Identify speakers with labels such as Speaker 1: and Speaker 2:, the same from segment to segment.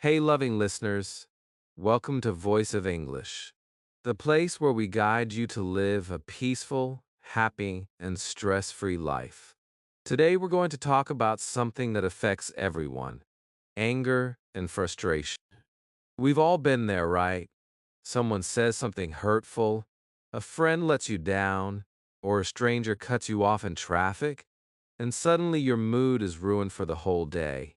Speaker 1: Hey, loving listeners. Welcome to Voice of English, the place where we guide you to live a peaceful, happy, and stress-free life. Today, we're going to talk about something that affects everyone: anger and frustration. We've all been there, right? Someone says something hurtful, a friend lets you down, or a stranger cuts you off in traffic, and suddenly your mood is ruined for the whole day.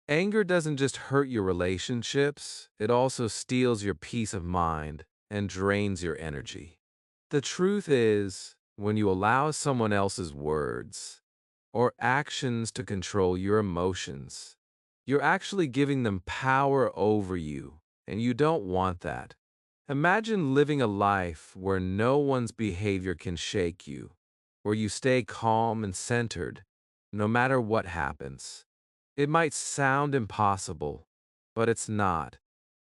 Speaker 1: Anger doesn't just hurt your relationships, it also steals your peace of mind and drains your energy. The truth is, when you allow someone else's words or actions to control your emotions, you're actually giving them power over you, and you don't want that. Imagine living a life where no one's behavior can shake you, where you stay calm and centered, no matter what happens. It might sound impossible, but it's not.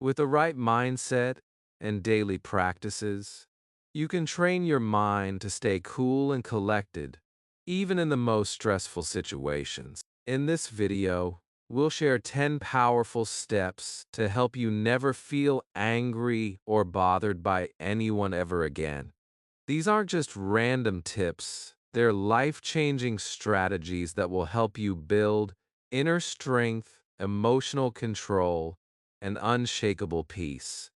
Speaker 1: With the right mindset and daily practices, you can train your mind to stay cool and collected, even in the most stressful situations. In this video, we'll share 10 powerful steps to help you never feel angry or bothered by anyone ever again. These aren't just random tips, they're life-changing strategies that will help you build inner strength, emotional control, and unshakable peace.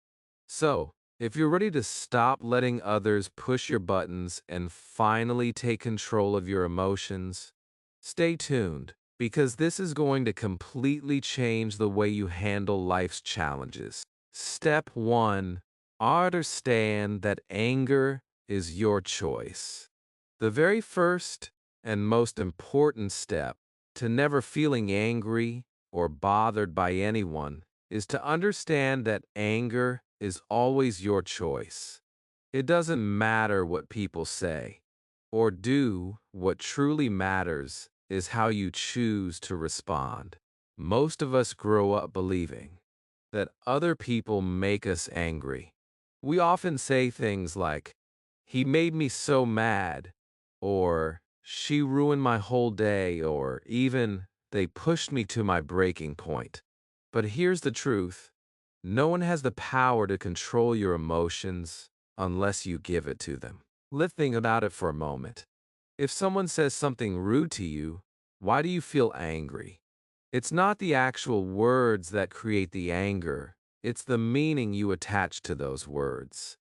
Speaker 1: So, if you're ready to stop letting others push your buttons and finally take control of your emotions, stay tuned, because this is going to completely change the way you handle life's challenges. Step 1. Understand that anger is your choice. The very first and most important step to never feeling angry or bothered by anyone is to understand that anger is always your choice. It doesn't matter what people say or do. What truly matters is how you choose to respond. Most of us grow up believing that other people make us angry. We often say things like, "He made me so mad," or "She ruined my whole day," or even, "They pushed me to my breaking point." But here's the truth: no one has the power to control your emotions unless you give it to them. Let's think about it for a moment. If someone says something rude to you, why do you feel angry? It's not the actual words that create the anger, it's the meaning you attach to those words.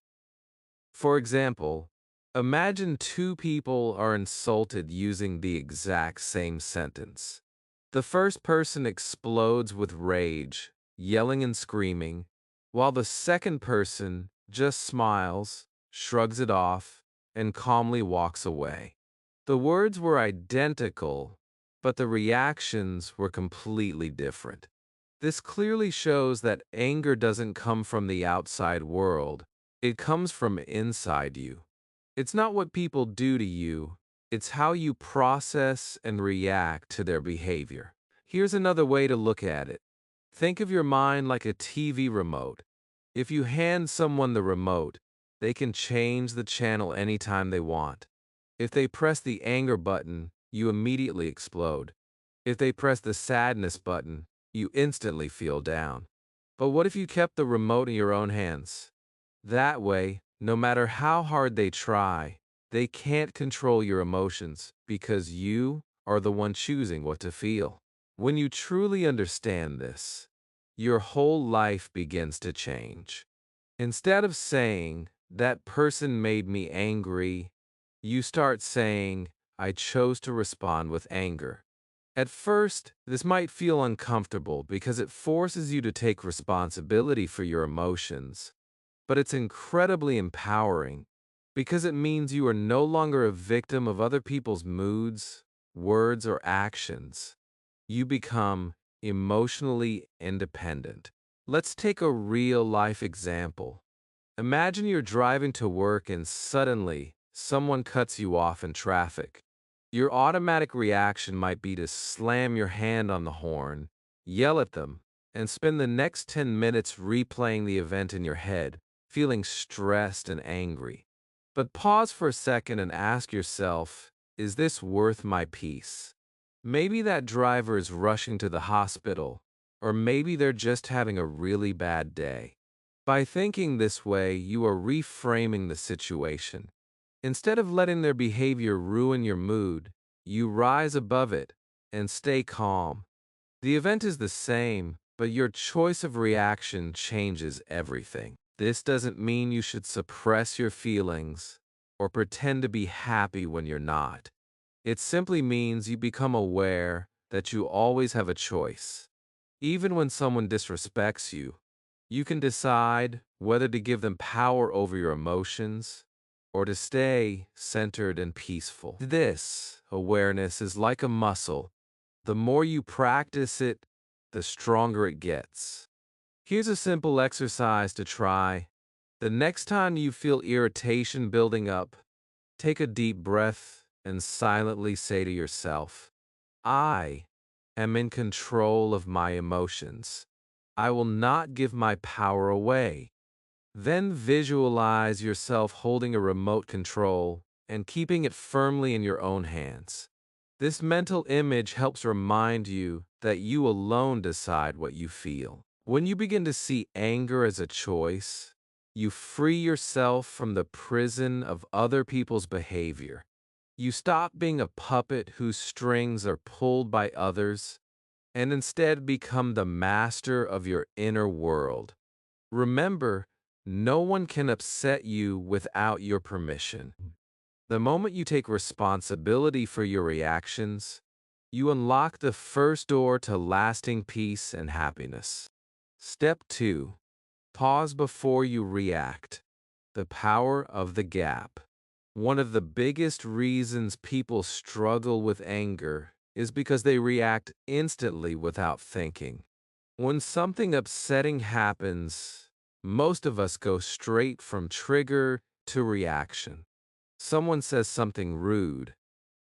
Speaker 1: For example, imagine two people are insulted using the exact same sentence. The first person explodes with rage, yelling and screaming, while the second person just smiles, shrugs it off, and calmly walks away. The words were identical, but the reactions were completely different. This clearly shows that anger doesn't come from the outside world, it comes from inside you. It's not what people do to you, it's how you process and react to their behavior. Here's another way to look at it. Think of your mind like a TV remote. If you hand someone the remote, they can change the channel anytime they want. If they press the anger button, you immediately explode. If they press the sadness button, you instantly feel down. But what if you kept the remote in your own hands? That way, no matter how hard they try, they can't control your emotions because you are the one choosing what to feel. When you truly understand this, your whole life begins to change. Instead of saying, "That person made me angry," you start saying, "I chose to respond with anger." At first, this might feel uncomfortable because it forces you to take responsibility for your emotions. But it's incredibly empowering because it means you are no longer a victim of other people's moods, words, or actions. You become emotionally independent. Let's take a real-life example. Imagine you're driving to work and suddenly someone cuts you off in traffic. Your automatic reaction might be to slam your hand on the horn, yell at them, and spend the next 10 minutes replaying the event in your head, feeling stressed and angry. But pause for a second and ask yourself, is this worth my peace? Maybe that driver is rushing to the hospital, or maybe they're just having a really bad day. By thinking this way, you are reframing the situation. Instead of letting their behavior ruin your mood, you rise above it and stay calm. The event is the same, but your choice of reaction changes everything. This doesn't mean you should suppress your feelings or pretend to be happy when you're not. It simply means you become aware that you always have a choice. Even when someone disrespects you, you can decide whether to give them power over your emotions or to stay centered and peaceful. This awareness is like a muscle. The more you practice it, the stronger it gets. Here's a simple exercise to try. The next time you feel irritation building up, take a deep breath and silently say to yourself, I am in control of my emotions. I will not give my power away. Then visualize yourself holding a remote control and keeping it firmly in your own hands. This mental image helps remind you that you alone decide what you feel. When you begin to see anger as a choice, you free yourself from the prison of other people's behavior. You stop being a puppet whose strings are pulled by others and instead become the master of your inner world. Remember, no one can upset you without your permission. The moment you take responsibility for your reactions, you unlock the first door to lasting peace and happiness. Step 2. Pause before you react. The power of the gap. One of the biggest reasons people struggle with anger is because they react instantly without thinking. When something upsetting happens, most of us go straight from trigger to reaction. Someone says something rude,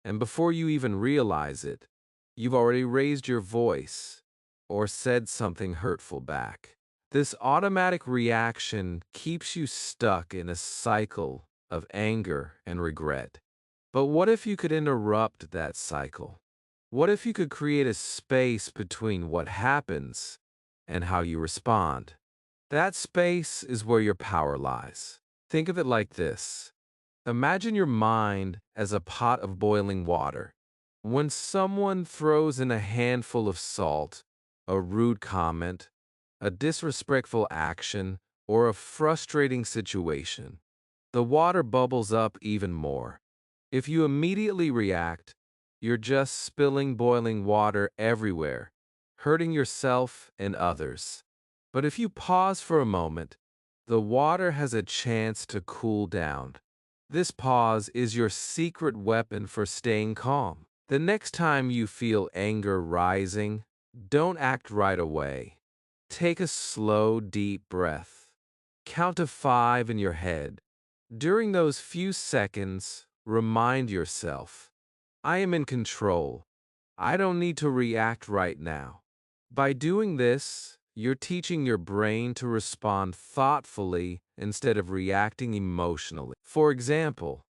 Speaker 1: and before you even realize it, you've already raised your voice or said something hurtful back. This automatic reaction keeps you stuck in a cycle of anger and regret. But what if you could interrupt that cycle? What if you could create a space between what happens and how you respond? That space is where your power lies. Think of it like this. Imagine your mind as a pot of boiling water. When someone throws in a handful of salt, a rude comment, a disrespectful action, or a frustrating situation, the water bubbles up even more. If you immediately react, you're just spilling boiling water everywhere, hurting yourself and others. But if you pause for a moment, the water has a chance to cool down. This pause is your secret weapon for staying calm. The next time you feel anger rising, don't act right away. Take a slow, deep breath. Count to 5 in your head. During those few seconds, remind yourself, I am in control. I don't need to react right now. By doing this, you're teaching your brain to respond thoughtfully instead of reacting emotionally. For example,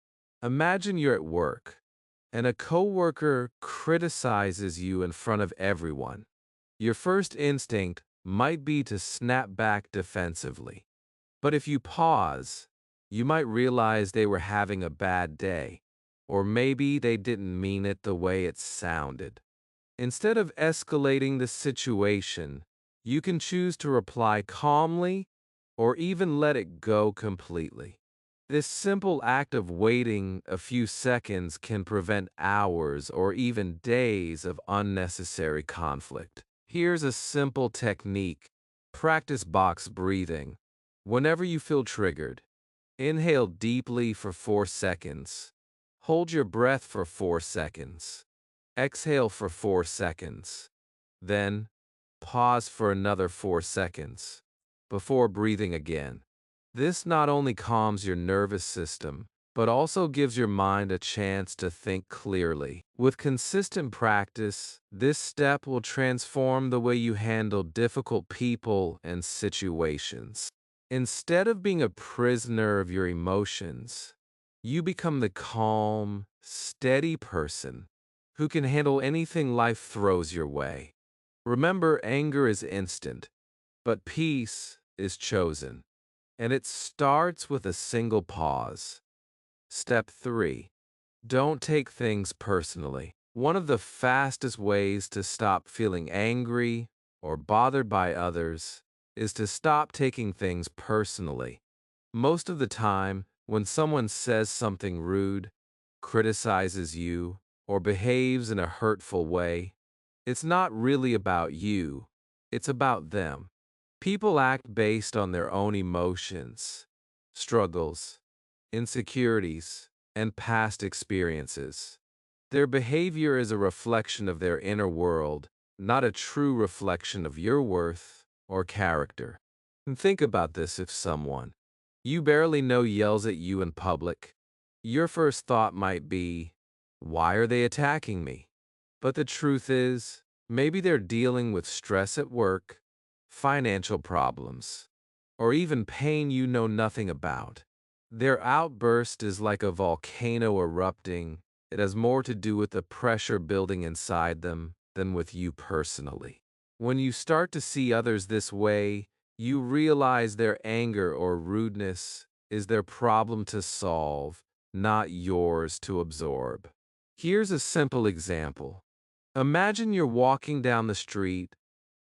Speaker 1: imagine you're at work and a coworker criticizes you in front of everyone. Your first instinct might be to snap back defensively. But if you pause, you might realize they were having a bad day, or maybe they didn't mean it the way it sounded. Instead of escalating the situation, you can choose to reply calmly or even let it go completely. This simple act of waiting a few seconds can prevent hours or even days of unnecessary conflict. Here's a simple technique. Practice box breathing. Whenever you feel triggered, inhale deeply for 4 seconds. Hold your breath for 4 seconds. Exhale for 4 seconds. Then, pause for another 4 seconds before breathing again. This not only calms your nervous system, but also gives your mind a chance to think clearly. With consistent practice, this step will transform the way you handle difficult people and situations. Instead of being a prisoner of your emotions, you become the calm, steady person who can handle anything life throws your way. Remember, anger is instant, but peace is chosen, and it starts with a single pause. Step 3. Don't take things personally. One of the fastest ways to stop feeling angry or bothered by others is to stop taking things personally. Most of the time, when someone says something rude, criticizes you, or behaves in a hurtful way, it's not really about you, it's about them. People act based on their own emotions, struggles, insecurities, and past experiences. Their behavior is a reflection of their inner world, not a true reflection of your worth or character. And think about this: if someone you barely know yells at you in public, your first thought might be, why are they attacking me? But the truth is, maybe they're dealing with stress at work, financial problems, or even pain you know nothing about. Their outburst is like a volcano erupting. It has more to do with the pressure building inside them than with you personally. When you start to see others this way, you realize their anger or rudeness is their problem to solve, not yours to absorb. Here's a simple example. Imagine you're walking down the street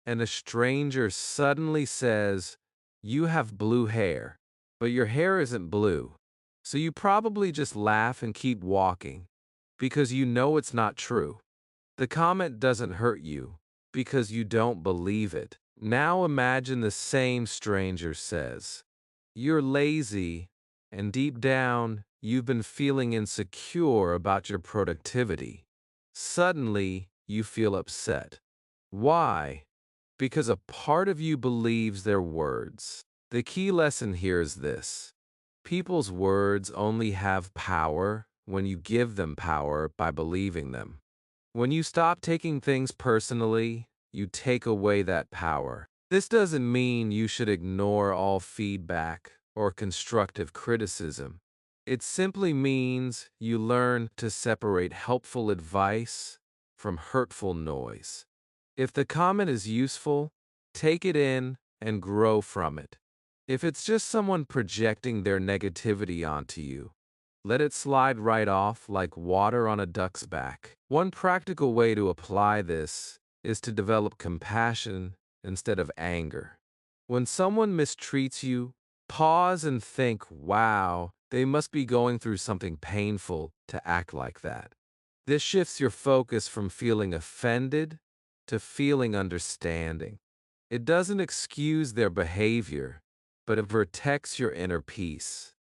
Speaker 1: and a stranger suddenly says, "You have blue hair," but your hair isn't blue. So you probably just laugh and keep walking because you know it's not true. The comment doesn't hurt you because you don't believe it. Now imagine the same stranger says, "You're lazy," and deep down, you've been feeling insecure about your productivity. Suddenly, you feel upset. Why? Because a part of you believes their words. The key lesson here is this: people's words only have power when you give them power by believing them. When you stop taking things personally, you take away that power. This doesn't mean you should ignore all feedback or constructive criticism. It simply means you learn to separate helpful advice from hurtful noise. If the comment is useful, take it in and grow from it. If it's just someone projecting their negativity onto you, let it slide right off like water on a duck's back. One practical way to apply this is to develop compassion instead of anger. When someone mistreats you, pause and think, wow, they must be going through something painful to act like that. This shifts your focus from feeling offended to feeling understanding. It doesn't excuse their behavior, but it protects your inner peace.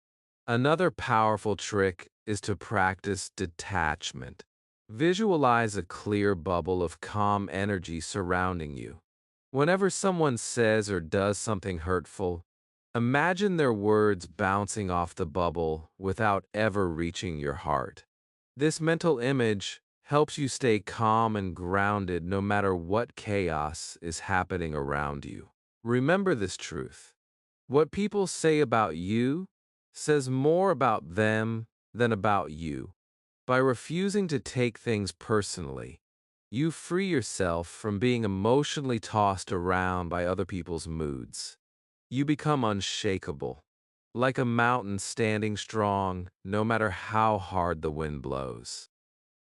Speaker 1: Another powerful trick is to practice detachment. Visualize a clear bubble of calm energy surrounding you. Whenever someone says or does something hurtful, imagine their words bouncing off the bubble without ever reaching your heart. This mental image helps you stay calm and grounded no matter what chaos is happening around you. Remember this truth: what people say about you says more about them than about you. By refusing to take things personally, you free yourself from being emotionally tossed around by other people's moods. You become unshakable, like a mountain standing strong no matter how hard the wind blows.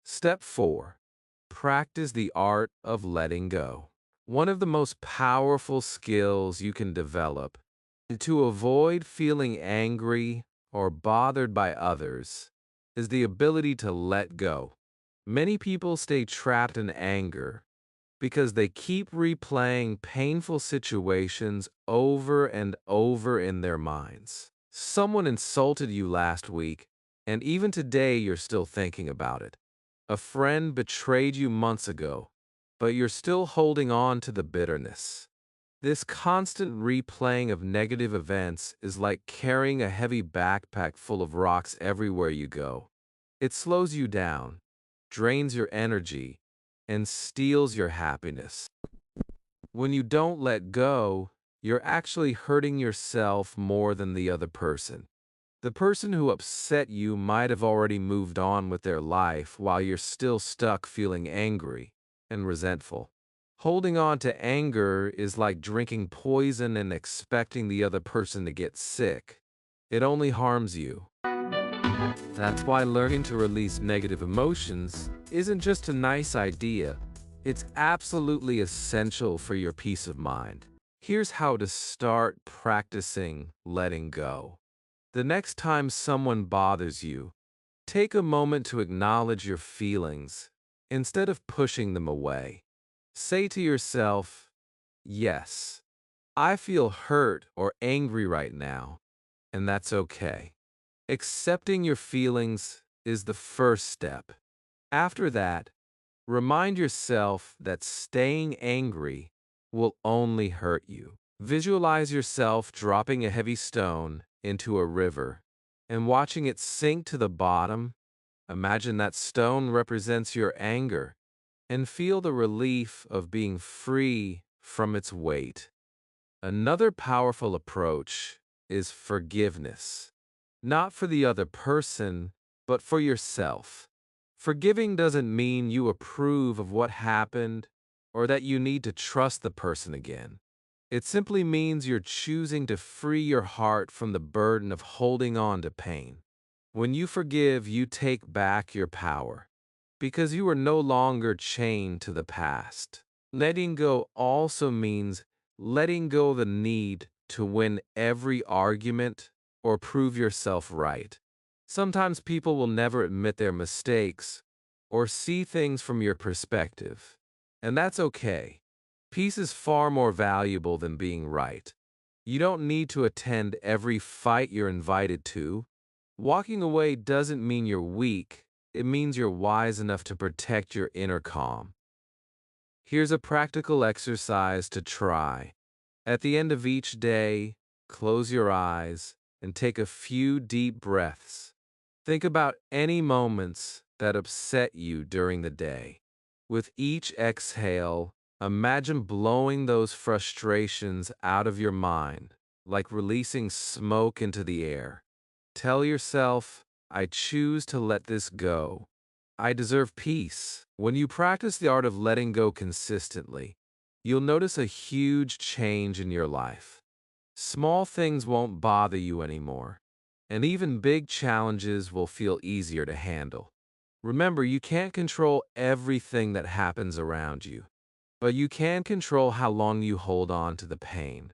Speaker 1: Step 4. Practice the art of letting go. One of the most powerful skills you can develop to avoid feeling angry or bothered by others is the ability to let go. Many people stay trapped in anger because they keep replaying painful situations over and over in their minds. Someone insulted you last week, and even today you're still thinking about it. A friend betrayed you months ago, but you're still holding on to the bitterness. This constant replaying of negative events is like carrying a heavy backpack full of rocks everywhere you go. It slows you down, drains your energy, and steals your happiness. When you don't let go, you're actually hurting yourself more than the other person. The person who upset you might have already moved on with their life while you're still stuck feeling angry and resentful. Holding on to anger is like drinking poison and expecting the other person to get sick. It only harms you. That's why learning to release negative emotions isn't just a nice idea. It's absolutely essential for your peace of mind. Here's how to start practicing letting go. The next time someone bothers you, take a moment to acknowledge your feelings instead of pushing them away. Say to yourself, yes, I feel hurt or angry right now, and that's okay. Accepting your feelings is the first step. After that, remind yourself that staying angry will only hurt you. Visualize yourself dropping a heavy stone into a river and watching it sink to the bottom. Imagine that stone represents your anger and feel the relief of being free from its weight. Another powerful approach is forgiveness, not for the other person, but for yourself. Forgiving doesn't mean you approve of what happened or that you need to trust the person again. It simply means you're choosing to free your heart from the burden of holding on to pain. When you forgive, you take back your power because you are no longer chained to the past. Letting go also means letting go of the need to win every argument or prove yourself right. Sometimes people will never admit their mistakes or see things from your perspective, and that's okay. Peace is far more valuable than being right. You don't need to attend every fight you're invited to. Walking away doesn't mean you're weak, it means you're wise enough to protect your inner calm. Here's a practical exercise to try. At the end of each day, close your eyes and take a few deep breaths. Think about any moments that upset you during the day. With each exhale, imagine blowing those frustrations out of your mind, like releasing smoke into the air. Tell yourself, I choose to let this go. I deserve peace. When you practice the art of letting go consistently, you'll notice a huge change in your life. Small things won't bother you anymore, and even big challenges will feel easier to handle. Remember, you can't control everything that happens around you, but you can control how long you hold on to the pain.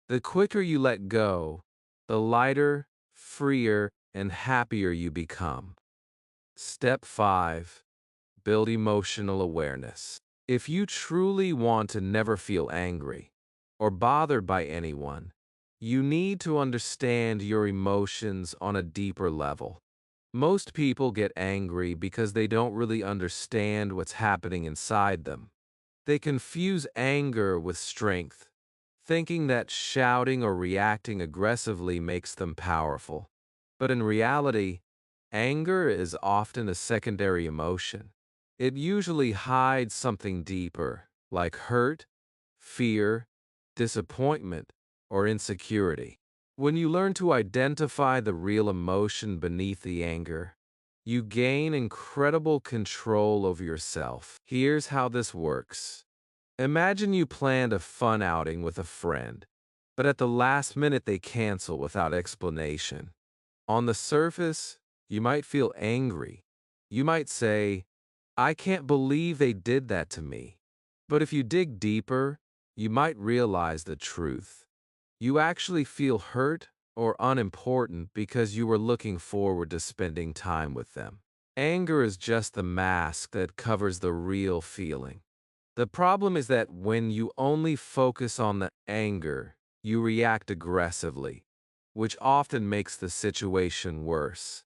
Speaker 1: The quicker you let go, the lighter, freer, and happier you become. Step 5. Build emotional awareness. If you truly want to never feel angry or bothered by anyone, you need to understand your emotions on a deeper level. Most people get angry because they don't really understand what's happening inside them. They confuse anger with strength, thinking that shouting or reacting aggressively makes them powerful. But in reality, anger is often a secondary emotion. It usually hides something deeper, like hurt, fear, disappointment, or insecurity. When you learn to identify the real emotion beneath the anger, you gain incredible control over yourself. Here's how this works. Imagine you planned a fun outing with a friend, but at the last minute they cancel without explanation. On the surface, you might feel angry. You might say, I can't believe they did that to me. But if you dig deeper, you might realize the truth. You actually feel hurt or unimportant because you were looking forward to spending time with them. Anger is just the mask that covers the real feeling. The problem is that when you only focus on the anger, you react aggressively, which often makes the situation worse.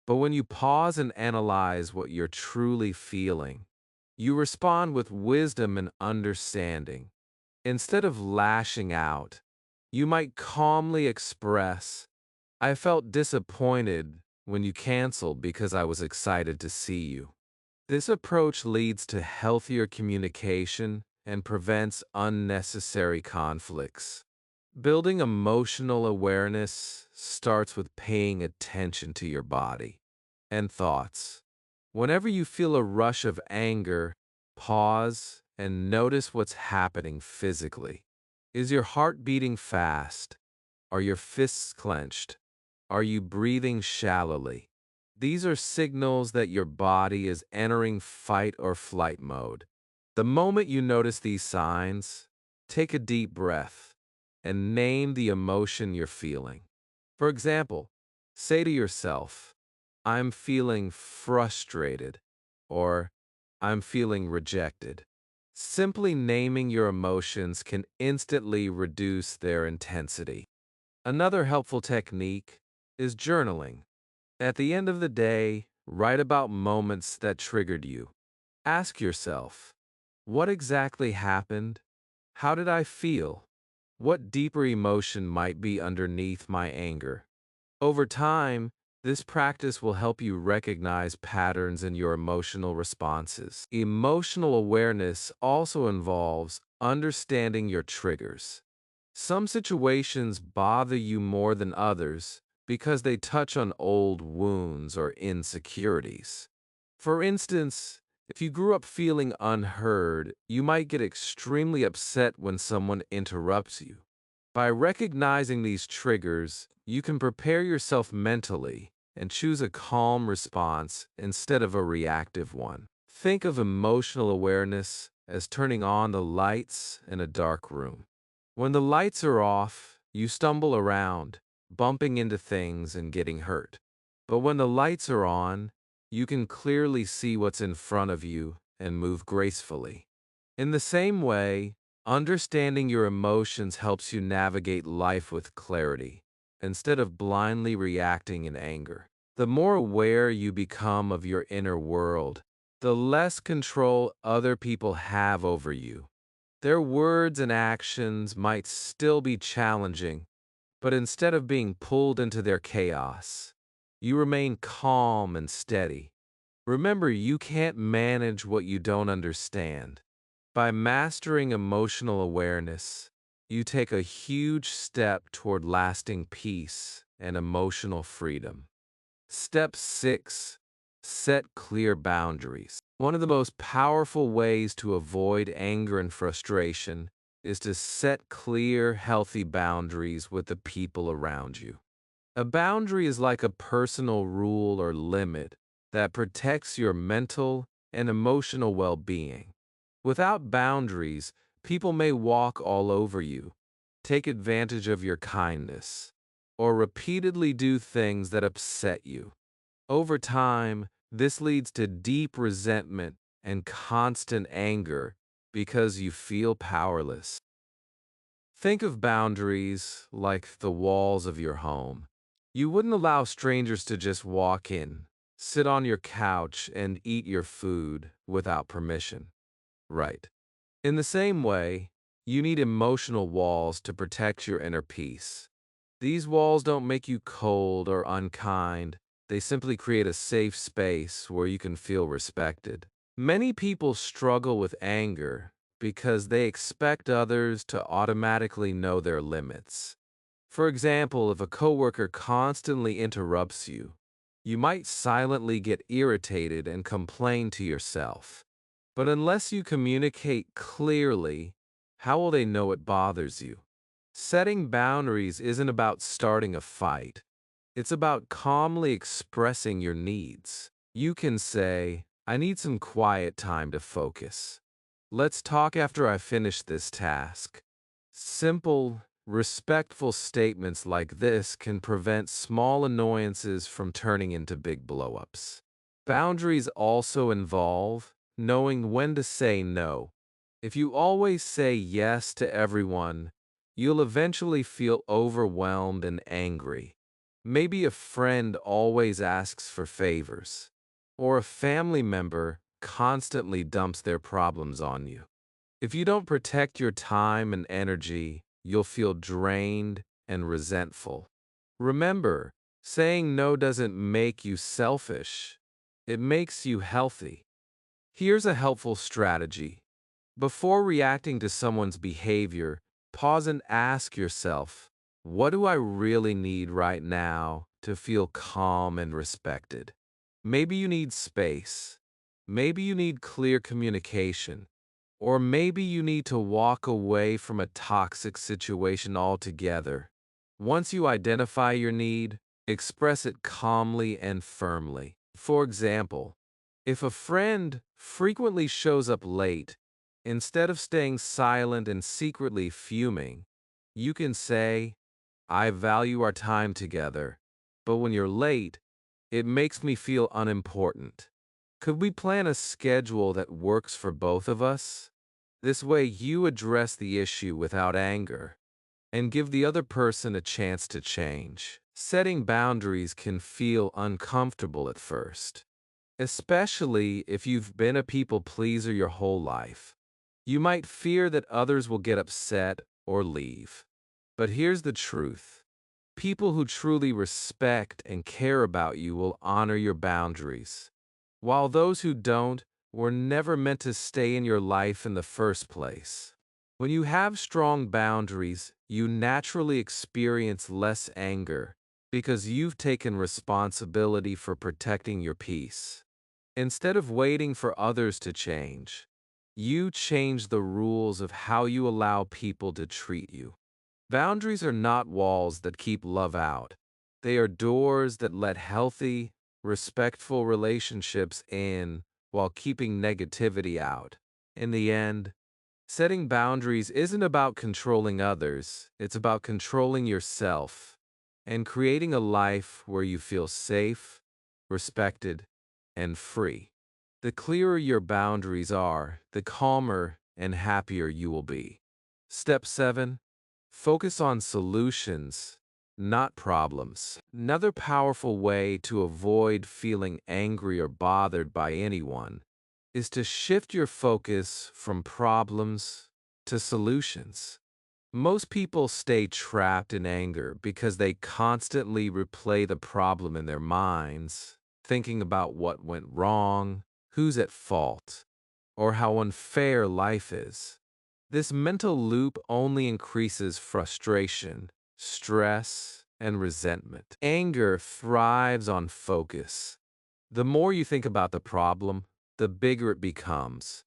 Speaker 1: But when you pause and analyze what you're truly feeling, you respond with wisdom and understanding. Instead of lashing out, you might calmly express, I felt disappointed when you canceled because I was excited to see you. This approach leads to healthier communication and prevents unnecessary conflicts. Building emotional awareness starts with paying attention to your body and thoughts. Whenever you feel a rush of anger, pause and notice what's happening physically. Is your heart beating fast? Are your fists clenched? Are you breathing shallowly? These are signals that your body is entering fight or flight mode. The moment you notice these signs, take a deep breath and name the emotion you're feeling. For example, say to yourself, I'm feeling frustrated, or I'm feeling rejected. Simply naming your emotions can instantly reduce their intensity. Another helpful technique is journaling. At the end of the day, write about moments that triggered you. Ask yourself, what exactly happened? How did I feel? What deeper emotion might be underneath my anger? Over time, this practice will help you recognize patterns in your emotional responses. Emotional awareness also involves understanding your triggers. Some situations bother you more than others because they touch on old wounds or insecurities. For instance, if you grew up feeling unheard, you might get extremely upset when someone interrupts you. By recognizing these triggers, you can prepare yourself mentally and choose a calm response instead of a reactive one. Think of emotional awareness as turning on the lights in a dark room. When the lights are off, you stumble around, bumping into things and getting hurt. But when the lights are on, you can clearly see what's in front of you and move gracefully. In the same way, understanding your emotions helps you navigate life with clarity, instead of blindly reacting in anger. The more aware you become of your inner world, the less control other people have over you. Their words and actions might still be challenging, but instead of being pulled into their chaos, you remain calm and steady. Remember, you can't manage what you don't understand. By mastering emotional awareness, you take a huge step toward lasting peace and emotional freedom. Step 6. Set clear boundaries. One of the most powerful ways to avoid anger and frustration is to set clear, healthy boundaries with the people around you. A boundary is like a personal rule or limit that protects your mental and emotional well-being. Without boundaries, people may walk all over you, take advantage of your kindness, or repeatedly do things that upset you. Over time, this leads to deep resentment and constant anger because you feel powerless. Think of boundaries like the walls of your home. You wouldn't allow strangers to just walk in, sit on your couch, and eat your food without permission. Right. In the same way, you need emotional walls to protect your inner peace. These walls don't make you cold or unkind. They simply create a safe space where you can feel respected. Many people struggle with anger because they expect others to automatically know their limits. For example, if a coworker constantly interrupts you, you might silently get irritated and complain to yourself. But unless you communicate clearly, how will they know it bothers you? Setting boundaries isn't about starting a fight. It's about calmly expressing your needs. You can say, I need some quiet time to focus. Let's talk after I finish this task. Simple, respectful statements like this can prevent small annoyances from turning into big blow-ups. Boundaries also involve knowing when to say no. If you always say yes to everyone, you'll eventually feel overwhelmed and angry. Maybe a friend always asks for favors, or a family member constantly dumps their problems on you. If you don't protect your time and energy, you'll feel drained and resentful. Remember, saying no doesn't make you selfish. It makes you healthy. Here's a helpful strategy. Before reacting to someone's behavior, pause and ask yourself, what do I really need right now to feel calm and respected? Maybe you need space. Maybe you need clear communication. Or maybe you need to walk away from a toxic situation altogether. Once you identify your need, express it calmly and firmly. For example, if a friend frequently shows up late, instead of staying silent and secretly fuming, you can say, I value our time together, but when you're late, it makes me feel unimportant. Could we plan a schedule that works for both of us? This way, you address the issue without anger and give the other person a chance to change. Setting boundaries can feel uncomfortable at first, especially if you've been a people pleaser your whole life. You might fear that others will get upset or leave. But here's the truth. People who truly respect and care about you will honor your boundaries, while those who don't were never meant to stay in your life in the first place. When you have strong boundaries, you naturally experience less anger because you've taken responsibility for protecting your peace. Instead of waiting for others to change, you change the rules of how you allow people to treat you. Boundaries are not walls that keep love out. They are doors that let healthy, respectful relationships in while keeping negativity out. In the end, setting boundaries isn't about controlling others, it's about controlling yourself and creating a life where you feel safe, respected, and free. The clearer your boundaries are, the calmer and happier you will be. Step 7. Focus on solutions, not problems. Another powerful way to avoid feeling angry or bothered by anyone is to shift your focus from problems to solutions. Most people stay trapped in anger because they constantly replay the problem in their minds, thinking about what went wrong, who's at fault, or how unfair life is. This mental loop only increases frustration, stress, and resentment. Anger thrives on focus. The more you think about the problem, the bigger it becomes.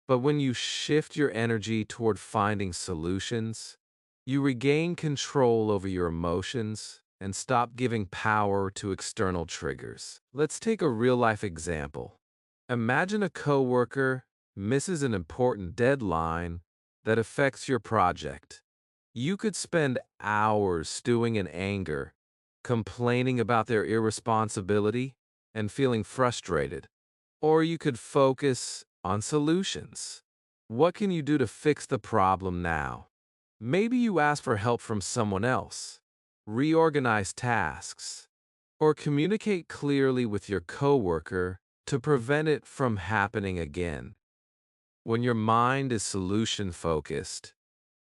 Speaker 1: But when you shift your energy toward finding solutions, you regain control over your emotions and stop giving power to external triggers. Let's take a real-life example. Imagine a coworker misses an important deadline that affects your project. You could spend hours stewing in anger, complaining about their irresponsibility, and feeling frustrated. Or you could focus on solutions. What can you do to fix the problem now? Maybe you ask for help from someone else, reorganize tasks, or communicate clearly with your coworker to prevent it from happening again. When your mind is solution-focused,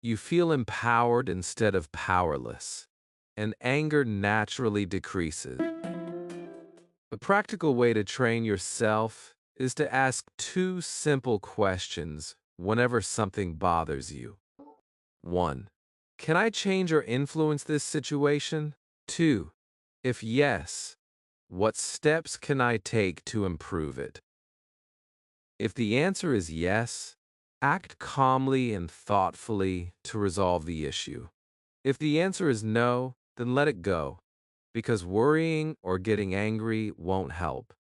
Speaker 1: you feel empowered instead of powerless, and anger naturally decreases. A practical way to train yourself is to ask two simple questions whenever something bothers you. 1. Can I change or influence this situation? 2. If yes, what steps can I take to improve it? If the answer is yes, act calmly and thoughtfully to resolve the issue. If the answer is no, then let it go, because worrying or getting angry won't help.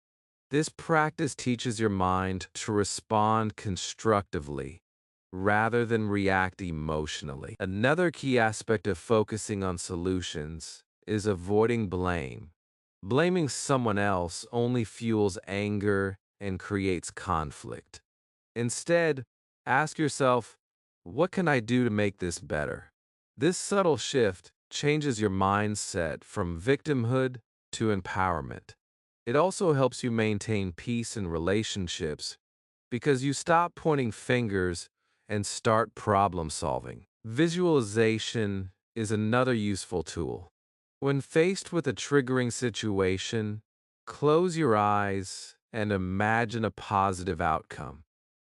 Speaker 1: This practice teaches your mind to respond constructively rather than react emotionally. Another key aspect of focusing on solutions is avoiding blame. Blaming someone else only fuels anger and creates conflict. Instead, ask yourself, what can I do to make this better? This subtle shift changes your mindset from victimhood to empowerment. It also helps you maintain peace in relationships because you stop pointing fingers and start problem solving. Visualization is another useful tool. When faced with a triggering situation, close your eyes and imagine a positive outcome.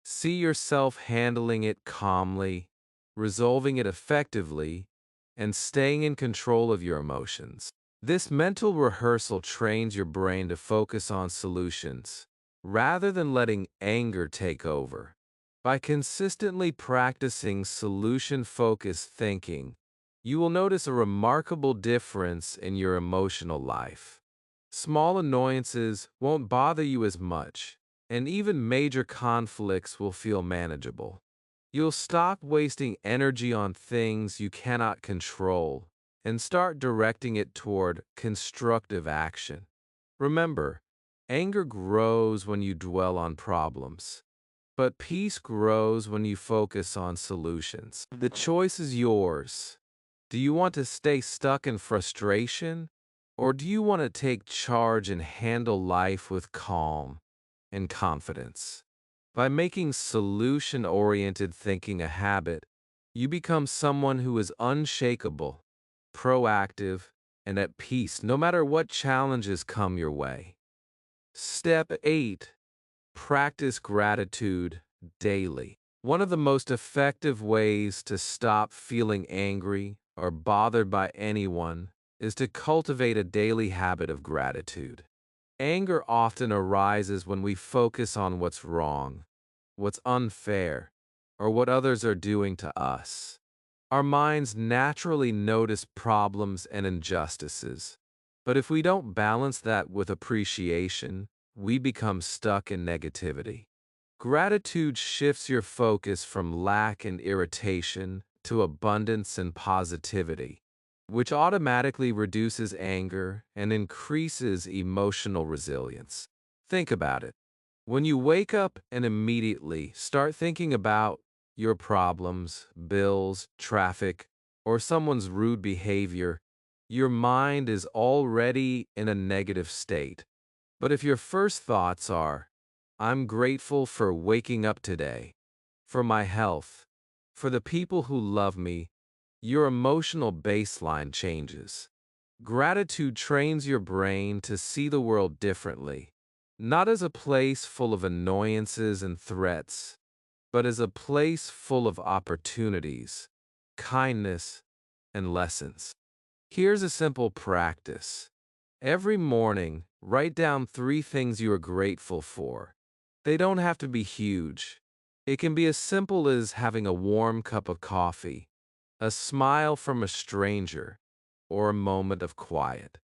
Speaker 1: See yourself handling it calmly, resolving it effectively, and staying in control of your emotions. This mental rehearsal trains your brain to focus on solutions rather than letting anger take over. By consistently practicing solution-focused thinking, you will notice a remarkable difference in your emotional life. Small annoyances won't bother you as much, and even major conflicts will feel manageable. You'll stop wasting energy on things you cannot control and start directing it toward constructive action. Remember, anger grows when you dwell on problems, but peace grows when you focus on solutions. The choice is yours. Do you want to stay stuck in frustration, or do you want to take charge and handle life with calm and confidence? By making solution-oriented thinking a habit, you become someone who is unshakable, proactive, and at peace no matter what challenges come your way. Step 8. Practice gratitude daily. One of the most effective ways to stop feeling angry or bothered by anyone is to cultivate a daily habit of gratitude. Anger often arises when we focus on what's wrong, what's unfair, or what others are doing to us. Our minds naturally notice problems and injustices, but if we don't balance that with appreciation, we become stuck in negativity. Gratitude shifts your focus from lack and irritation to abundance and positivity, which automatically reduces anger and increases emotional resilience. Think about it. When you wake up and immediately start thinking about your problems, bills, traffic, or someone's rude behavior, your mind is already in a negative state. But if your first thoughts are, I'm grateful for waking up today, for my health, for the people who love me, your emotional baseline changes. Gratitude trains your brain to see the world differently, not as a place full of annoyances and threats, but as a place full of opportunities, kindness, and lessons. Here's a simple practice. Every morning, write down 3 things you are grateful for. They don't have to be huge. It can be as simple as having a warm cup of coffee, a smile from a stranger, or a moment of quiet.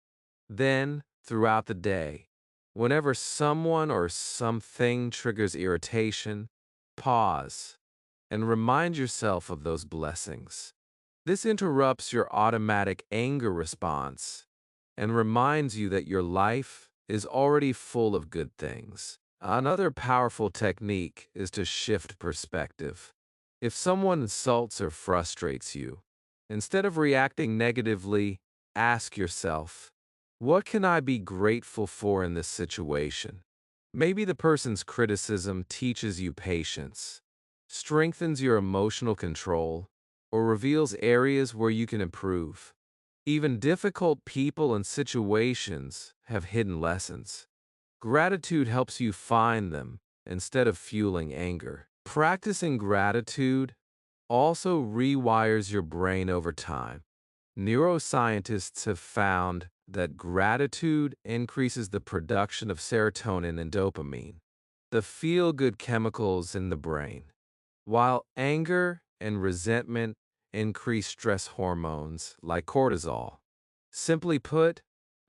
Speaker 1: Then, throughout the day, whenever someone or something triggers irritation, pause and remind yourself of those blessings. This interrupts your automatic anger response and reminds you that your life is already full of good things. Another powerful technique is to shift perspective. If someone insults or frustrates you, instead of reacting negatively, ask yourself, what can I be grateful for in this situation? Maybe the person's criticism teaches you patience, strengthens your emotional control, or reveals areas where you can improve. Even difficult people and situations have hidden lessons. Gratitude helps you find them instead of fueling anger. Practicing gratitude also rewires your brain over time. Neuroscientists have found that gratitude increases the production of serotonin and dopamine, the feel-good chemicals in the brain, while anger and resentment increase stress hormones like cortisol. Simply put,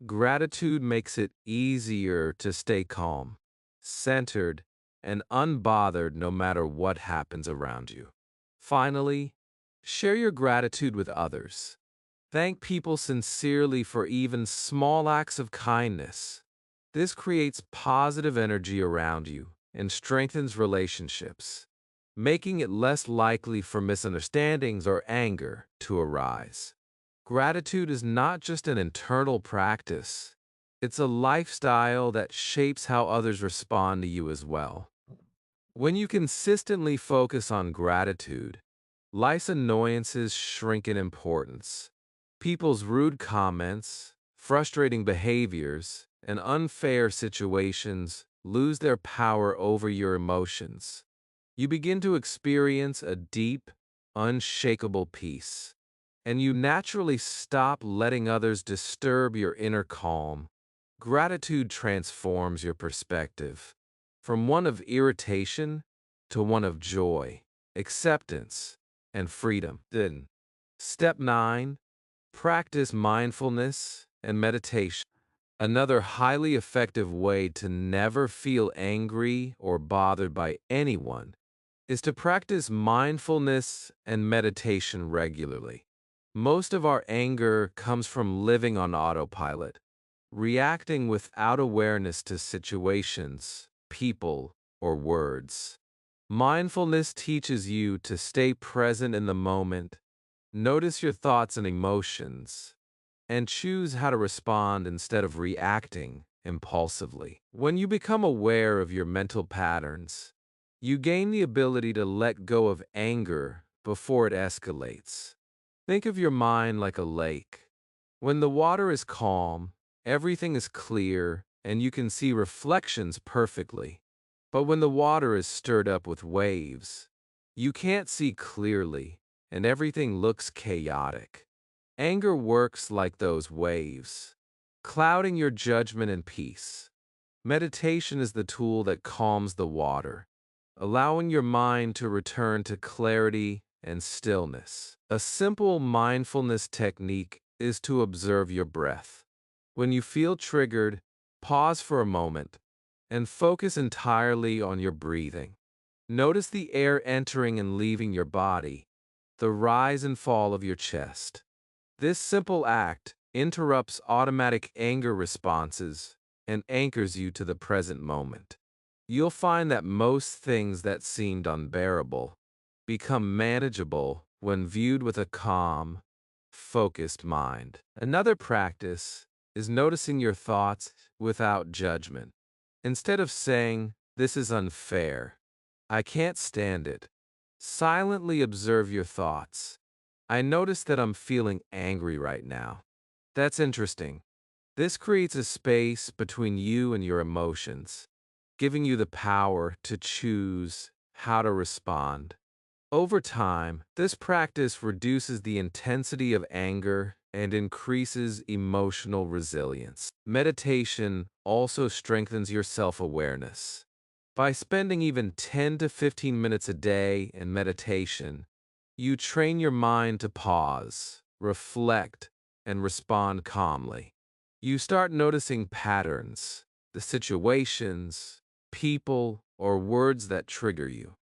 Speaker 1: gratitude makes it easier to stay calm, centered, and unbothered no matter what happens around you. Finally, share your gratitude with others. Thank people sincerely for even small acts of kindness. This creates positive energy around you and strengthens relationships, making it less likely for misunderstandings or anger to arise. Gratitude is not just an internal practice, it's a lifestyle that shapes how others respond to you as well. When you consistently focus on gratitude, life's annoyances shrink in importance. People's rude comments, frustrating behaviors, and unfair situations lose their power over your emotions. You begin to experience a deep, unshakable peace, and you naturally stop letting others disturb your inner calm. Gratitude transforms your perspective from one of irritation to one of joy, acceptance, and freedom. Then, step 9, practice mindfulness and meditation. Another highly effective way to never feel angry or bothered by anyone is to practice mindfulness and meditation regularly. Most of our anger comes from living on autopilot, reacting without awareness to situations, people, or words. Mindfulness teaches you to stay present in the moment, notice your thoughts and emotions, and choose how to respond instead of reacting impulsively. When you become aware of your mental patterns, you gain the ability to let go of anger before it escalates. Think of your mind like a lake. When the water is calm, everything is clear and you can see reflections perfectly. But when the water is stirred up with waves, you can't see clearly and everything looks chaotic. Anger works like those waves, clouding your judgment and peace. Meditation is the tool that calms the water, allowing your mind to return to clarity and stillness. A simple mindfulness technique is to observe your breath. When you feel triggered, pause for a moment and focus entirely on your breathing. Notice the air entering and leaving your body, the rise and fall of your chest. This simple act interrupts automatic anger responses and anchors you to the present moment. You'll find that most things that seemed unbearable become manageable when viewed with a calm, focused mind. Another practice is noticing your thoughts without judgment. Instead of saying, "This is unfair," "I can't stand it," silently observe your thoughts. "I notice that I'm feeling angry right now. That's interesting." This creates a space between you and your emotions, giving you the power to choose how to respond. Over time, this practice reduces the intensity of anger and increases emotional resilience. Meditation also strengthens your self-awareness. By spending even 10 to 15 minutes a day in meditation, you train your mind to pause, reflect, and respond calmly. You start noticing patterns, the situations, people, or words that trigger you,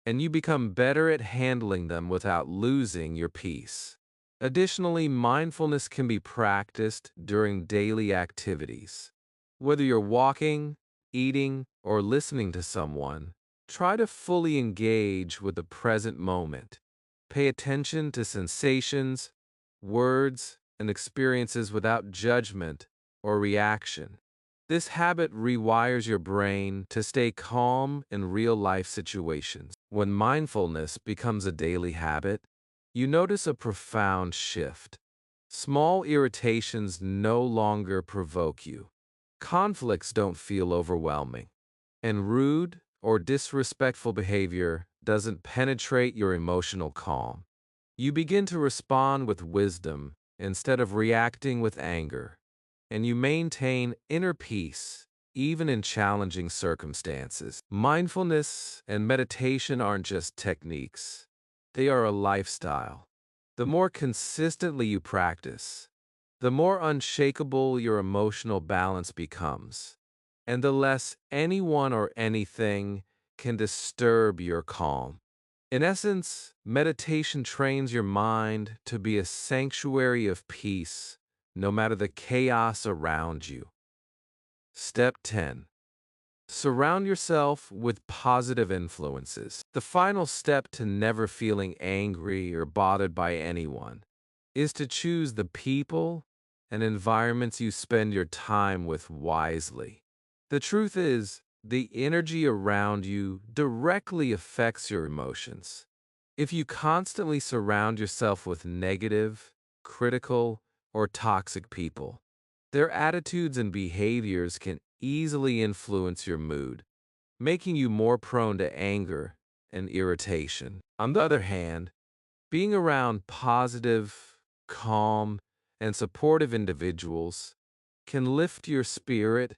Speaker 1: and you become better at handling them without losing your peace. Additionally, mindfulness can be practiced during daily activities. Whether you're walking, eating, or listening to someone, try to fully engage with the present moment. Pay attention to sensations, words, and experiences without judgment or reaction. This habit rewires your brain to stay calm in real-life situations. When mindfulness becomes a daily habit, you notice a profound shift. Small irritations no longer provoke you. Conflicts don't feel overwhelming, and rude or disrespectful behavior doesn't penetrate your emotional calm. You begin to respond with wisdom instead of reacting with anger, and you maintain inner peace even in challenging circumstances. Mindfulness and meditation aren't just techniques, they are a lifestyle. The more consistently you practice, the more unshakable your emotional balance becomes, and the less anyone or anything can disturb your calm. In essence, meditation trains your mind to be a sanctuary of peace, no matter the chaos around you. Step 10. Surround yourself with positive influences. The final step to never feeling angry or bothered by anyone is to choose the people and environments you spend your time with wisely. The truth is, the energy around you directly affects your emotions. If you constantly surround yourself with negative, critical, or toxic people, their attitudes and behaviors can easily influence your mood, making you more prone to anger and irritation. On the other hand, being around positive, calm, and supportive individuals can lift your spirit,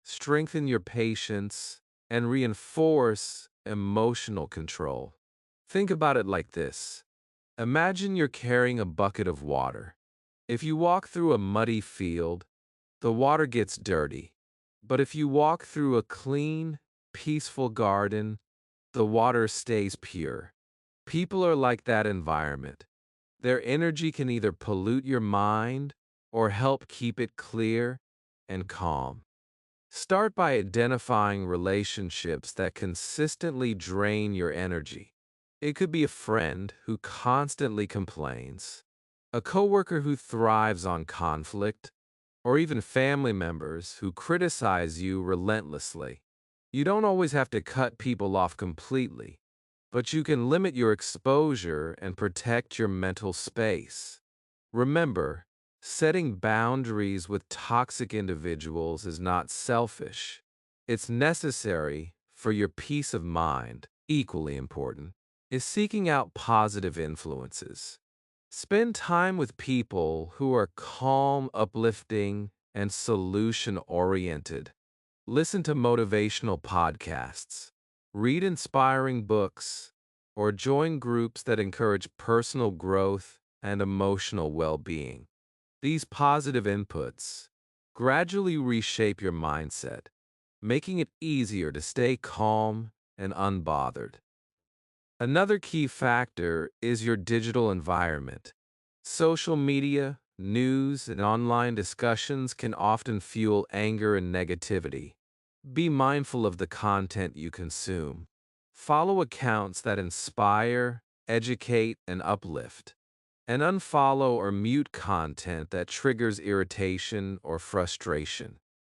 Speaker 1: strengthen your patience, and reinforce emotional control. Think about it like this. Imagine you're carrying a bucket of water. If you walk through a muddy field, the water gets dirty. But if you walk through a clean, peaceful garden, the water stays pure. People are like that environment. Their energy can either pollute your mind or help keep it clear and calm. Start by identifying relationships that consistently drain your energy. It could be a friend who constantly complains, a coworker who thrives on conflict, or even family members who criticize you relentlessly. You don't always have to cut people off completely, but you can limit your exposure and protect your mental space. Remember, setting boundaries with toxic individuals is not selfish. It's necessary for your peace of mind. Equally important is seeking out positive influences. Spend time with people who are calm, uplifting, and solution-oriented. Listen to motivational podcasts, read inspiring books, or join groups that encourage personal growth and emotional well-being. These positive inputs gradually reshape your mindset, making it easier to stay calm and unbothered. Another key factor is your digital environment. Social media, news, and online discussions can often fuel anger and negativity. Be mindful of the content you consume. Follow accounts that inspire, educate, and uplift, and unfollow or mute content that triggers irritation or frustration.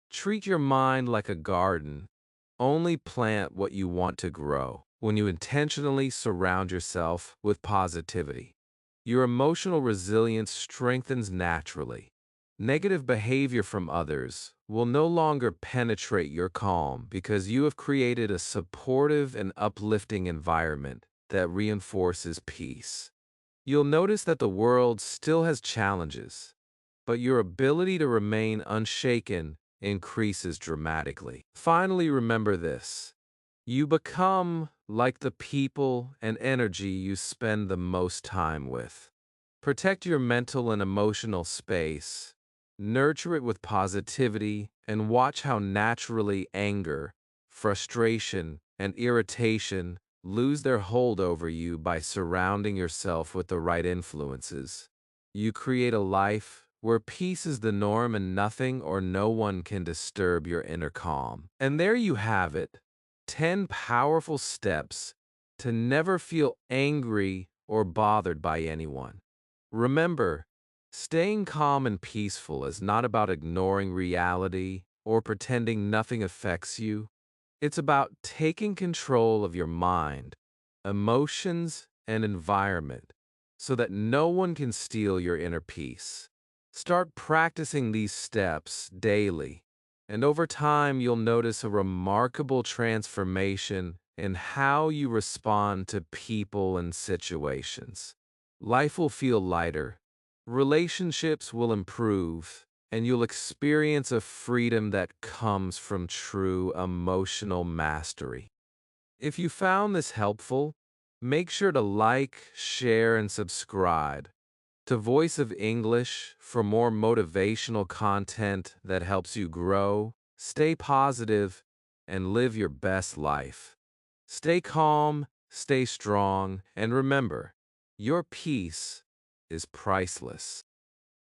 Speaker 1: Treat your mind like a garden. Only plant what you want to grow when you intentionally surround yourself with positivity. Your emotional resilience strengthens naturally. Negative behavior from others will no longer penetrate your calm because you have created a supportive and uplifting environment that reinforces peace. You'll notice that the world still has challenges, but your ability to remain unshaken increases dramatically. Finally, remember this. You become like the people and energy you spend the most time with. Protect your mental and emotional space, nurture it with positivity, and watch how naturally anger, frustration, and irritation lose their hold over you by surrounding yourself with the right influences. You create a life where peace is the norm and nothing or no one can disturb your inner calm. And there you have it, 10 powerful steps to never feel angry or bothered by anyone. Remember, staying calm and peaceful is not about ignoring reality or pretending nothing affects you. It's about taking control of your mind, emotions, and environment so that no one can steal your inner peace. Start practicing these steps daily, and over time you'll notice a remarkable transformation in how you respond to people and situations. Life will feel lighter, relationships will improve, and you'll experience a freedom that comes from true emotional mastery. If you found this helpful, make sure to like, share, and subscribe to Voice of English for more motivational content that helps you grow, stay positive, and live your best life. Stay calm, stay strong, and remember, your peace is priceless.